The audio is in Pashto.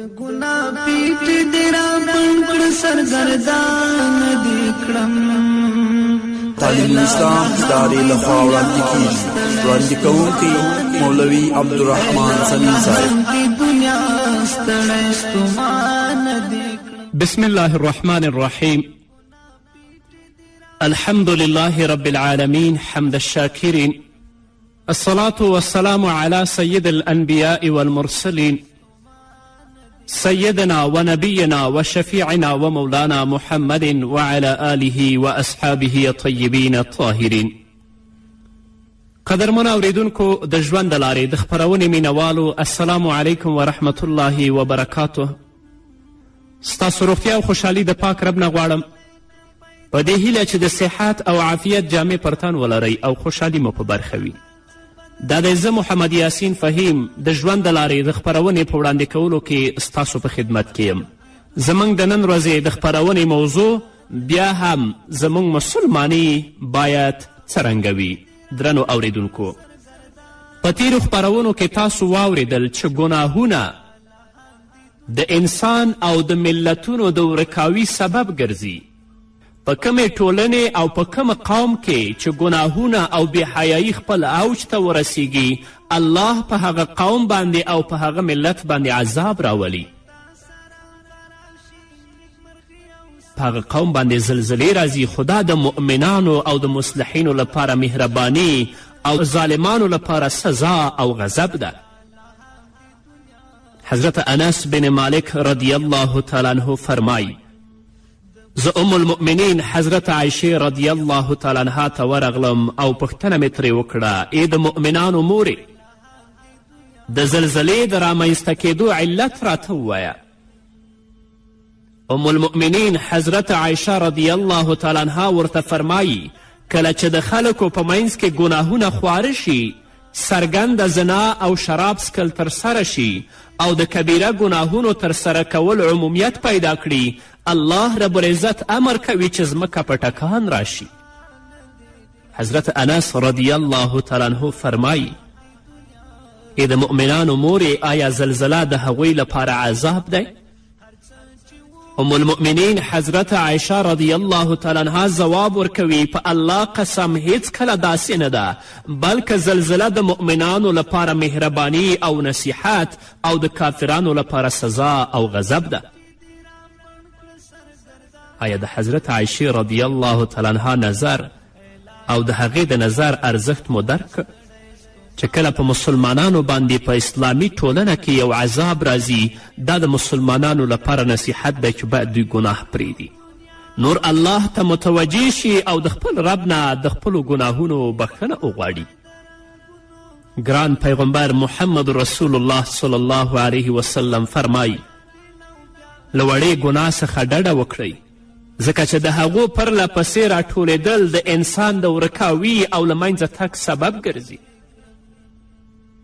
ګناه پیټ دې را پنکړ سرګردان دې کړم تعلیم اسلام ادارې لخوا وړاندې کیږي. وړاندې کوونکی مولوي عبدالرحمن سمیع صاحب. بسم الله الرحمن الرحيم. الحمد لله رب العالمين حمد الشاكرين، الصلاة والسلام على سيد الأنبياء والمرسلين سيدنا ونبينا وشفيعنا ومولانا محمد وعلى آله وأصحابه الطيبين الطاهرين. قدرمن اوریدونکو د ژوند د لارې د خپرونې مینوالو، السلام علیکم ورحمة الله وبرکاته. ستاسو روغتیا او خوشحالي د پاک رب نه غواړم، په دې هیله چې د صحت او عافیت جامې پر تن ولرئ او خوشحالي مو په برخه وي. دا دی زه محمد یاسین فهیم د ژوند د لارې د خپرونې په وړاندې کولو کې ستاسو په خدمت کې یم. زموږ د نن ورځې د خپرونې موضوع بیا هم زموږ مسلماني باید څرنګه وي. درنو اوریدونکو، په تیرو خپرونو کې تاسو واوریدل چې ګناهونه د انسان او د ملتونو د ورکاوي سبب ګرځي. په کمې ټولنې او په کم قوم کې چې ګناهونه او بېحیایي خپل اوج ته ورسیږي، الله په هغه قوم باندې او په هغه ملت باندې عذاب راولي. په هغه قوم باندې زلزلې راځي، خو دا د مؤمنانو او د مصلحینو لپاره مهرباني او ظالمانو لپاره سزا او غضب ده. حضرت انس بن مالک رضی الله تعالی عنه فرمایی، زه ام المؤمنین حضرت عایشې رضی الله تعالی عنها ته ورغلم او پوښتنه مې ترې وکړه، ای د مؤمنانو مورې، د زلزلې د رامنځته کېدو علت راته ووایه. ام المؤمنین حضرت عایشه رضی الله تعالی عنها ورته فرمایی، کله چې د خلکو په منځ کې ګناهونه خواره شي، څرګنده زنا او شراب څکل ترسره شي او د کبیره ګناهونو ترسره کول عمومیت پیدا کړي، الله رب العزت امر کوي چې ځمکه په ټکان راشي. حضرت انس رضی الله تعالی عنه فرمایی، ای د مؤمنانو مورې، آیا زلزله د هغوی لپاره عذاب دی؟ ام المؤمنین حضرت عایشه رضی الله تعالی عنها ځواب ورکوي، په الله قسم هیڅکله داسې نه ده، بلکې زلزله د مؤمنانو لپاره مهرباني او نصیحت او د کافرانو لپاره سزا او غضب ده. آیا د حضرت عایشې رضی الله تعالی عنها نظر او د هغې د نظر ارزښت مو درک چې کله په مسلمانانو باندې په اسلامي ټولنه کې یو عذاب راځي، دا د مسلمانانو لپاره نصیحت دی چې باید دوی ګناه پرېږدي، نور الله ته متوجه شي او د خپل رب نه د خپلو ګناهونو بخښنه وغواړي. ګران پیغمبر محمد رسول الله صلی الله علیه وسلم فرمایي، له وړې ګناه څخه ډډه وکړئ، ځکه چې د هغو پرله پسې راټولېدل د انسان د ورکاوي او له منځه تګ سبب ګرځي.